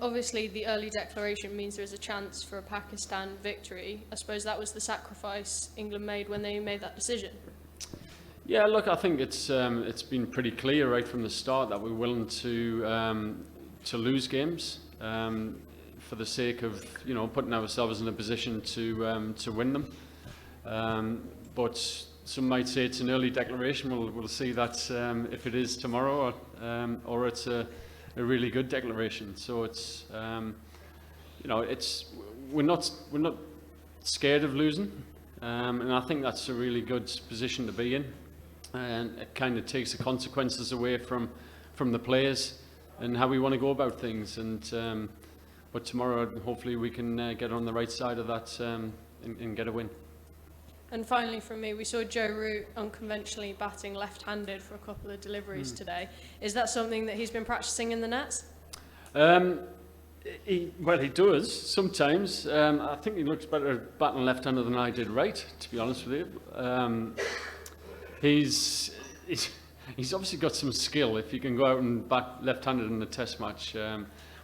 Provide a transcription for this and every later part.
Obviously, the early declaration means there is a chance for a Pakistan victory. I suppose that was the sacrifice England made when they made that decision. Yeah, look, I think it's been pretty clear right from the start that we're willing to lose games for the sake of putting ourselves in a position to win them. But some might say it's an early declaration. We'll see that if it is tomorrow or it's a really good declaration. So it's we're not scared of losing, and I think that's a really good position to be in. And it kind of takes the consequences away from the players and how we want to go about things. And but tomorrow, hopefully, we can get on the right side of that and get a win. And finally, from me, we saw Joe Root unconventionally batting left-handed for a couple of deliveries today. Is that something that he's been practicing in the nets? He does sometimes. I think he looks better batting left-handed than I did right, to be honest with you. He's obviously got some skill if you can go out and bat left-handed in a test match.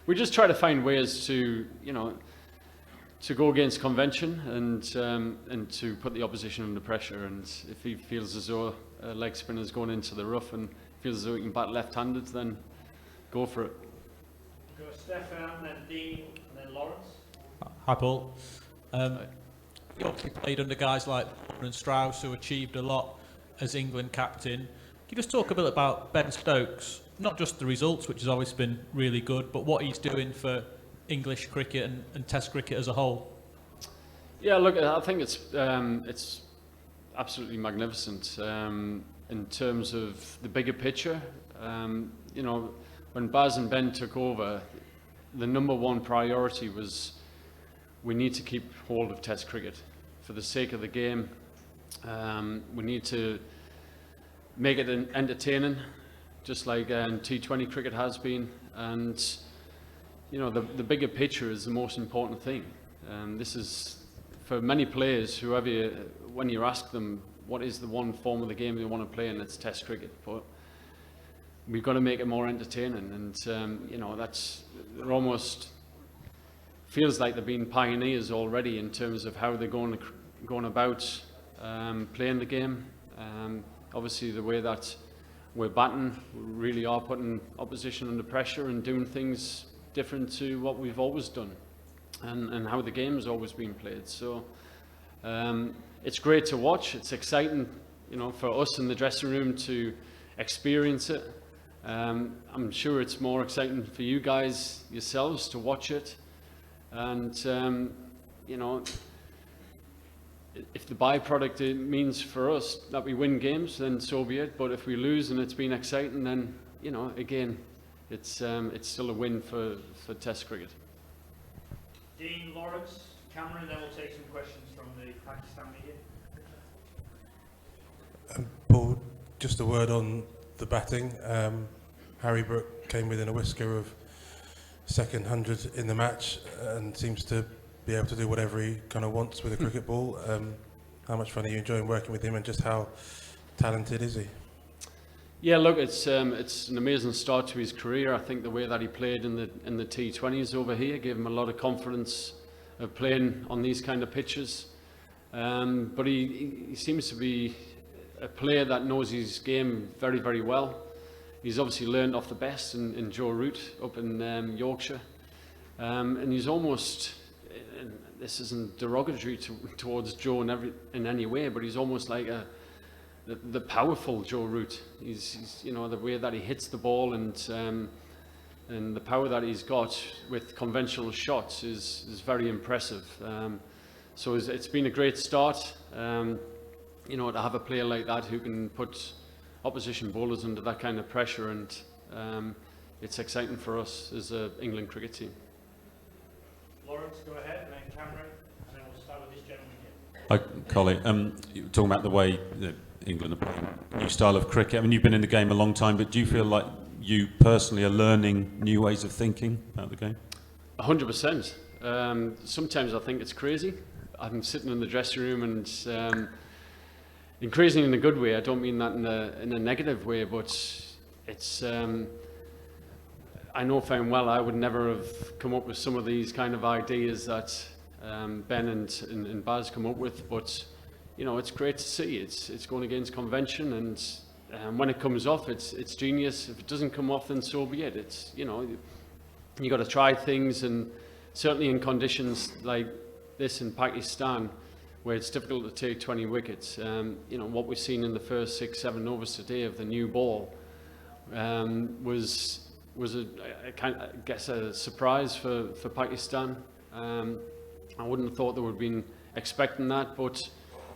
We just try to find ways to go against convention and to put the opposition under pressure. And if he feels as though a leg spinner is going into the rough and feels as though he can bat left-handed, then go for it. Go Stefan, then Dean, and then Lawrence. Hi, Paul. You obviously played under guys like and Strauss, who achieved a lot as England captain. Can you just talk a bit about Ben Stokes? Not just the results, which has always been really good, but what he's doing for English cricket and Test cricket as a whole. Yeah, look, I think it's absolutely magnificent in terms of the bigger picture. When Baz and Ben took over, the number one priority was we need to keep hold of Test cricket for the sake of the game. We need to make it entertaining, just like T20 cricket has been, and the bigger picture is the most important thing. This is, for many players, when you ask them what is the one form of the game they want to play, and it's Test cricket. But we've got to make it more entertaining, and it almost feels like they've been pioneers already in terms of how they're going about playing the game. Obviously, the way that we're batting, we really are putting opposition under pressure and doing things different to what we've always done and how the game has always been played. So it's great to watch. It's exciting, for us in the dressing room to experience it. I'm sure it's more exciting for you guys yourselves to watch it. And if the byproduct it means for us that we win games, then so be it. But if we lose and it's been exciting, then again, it's still a win for Test cricket. Dean, Lawrence, Cameron, then we'll take some questions from the Pakistan media. Paul, just a word on the batting. Harry Brook came within a whisker of second 100 in the match and seems to be able to do whatever he kind of wants with a cricket ball. How much fun are you enjoying working with him, and just how talented is he? Yeah, look, it's an amazing start to his career. I think the way that he played in the T20s over here gave him a lot of confidence of playing on these kind of pitches. But he seems to be a player that knows his game very, very well. He's obviously learned off the best in Joe Root up in Yorkshire. And he's almost, this isn't derogatory towards Joe in any way, but he's almost like the powerful Joe Root. He's the way that he hits the ball and the power that he's got with conventional shots is very impressive. So it's been a great start. To have a player like that who can put opposition bowlers under that kind of pressure, and it's exciting for us as an England cricket team. Lawrence, go ahead, and then Cameron, and then we'll start with this gentleman here. Hi, Colin. You were talking about the way that England are playing a new style of cricket. I mean, you've been in the game a long time, but do you feel like you personally are learning new ways of thinking about the game? 100%. Sometimes I think it's crazy. I'm sitting in the dressing room and crazy in a good way. I don't mean that in a negative way, but it's. I know fine well I would never have come up with some of these kind of ideas that Ben and Baz come up with, but you know, it's great to see. It's going against convention, and when it comes off, it's genius. If it doesn't come off, then so be it. It's, you know, you got to try things, and certainly in conditions like this in Pakistan, where it's difficult to take 20 wickets. You know, what we've seen in the first 6-7 overs today of the new ball was I guess a surprise for Pakistan. I wouldn't have thought they would have been expecting that, but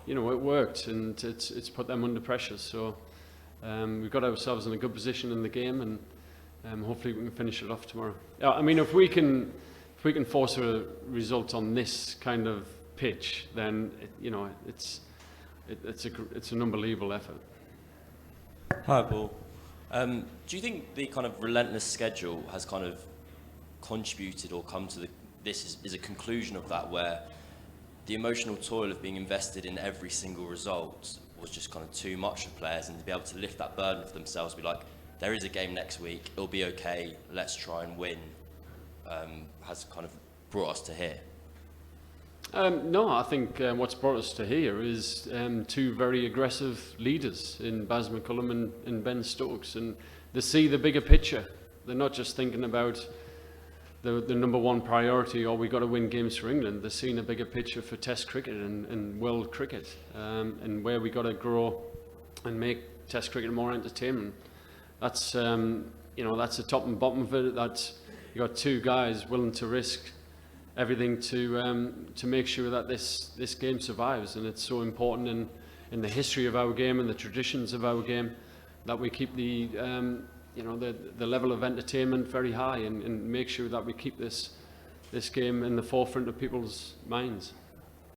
you know, it worked, and it's put them under pressure. So we've got ourselves in a good position in the game, and hopefully we can finish it off tomorrow. I mean, if we can force a result on this kind of pitch, then you know, it's an unbelievable effort. Hi, Paul. Do you think the kind of relentless schedule has kind of contributed or come to this is a conclusion of that, where the emotional toil of being invested in every single result was just kind of too much for players, and to be able to lift that burden for themselves, be like, there is a game next week, it'll be okay, let's try and win, has kind of brought us to here? No, I think what's brought us to here is two very aggressive leaders in Baz McCullum and Ben Stokes, and they see the bigger picture. They're not just thinking about the number one priority, or we got to win games for England. They're seeing a bigger picture for Test cricket and world cricket, and where we got to grow and make Test cricket more entertainment. That's you know, that's the top and bottom of it. That's, you got two guys willing to risk everything to make sure that this game survives, and it's so important in the history of our game and the traditions of our game that we keep the you know, the level of entertainment very high, and make sure that we keep this game in the forefront of people's minds.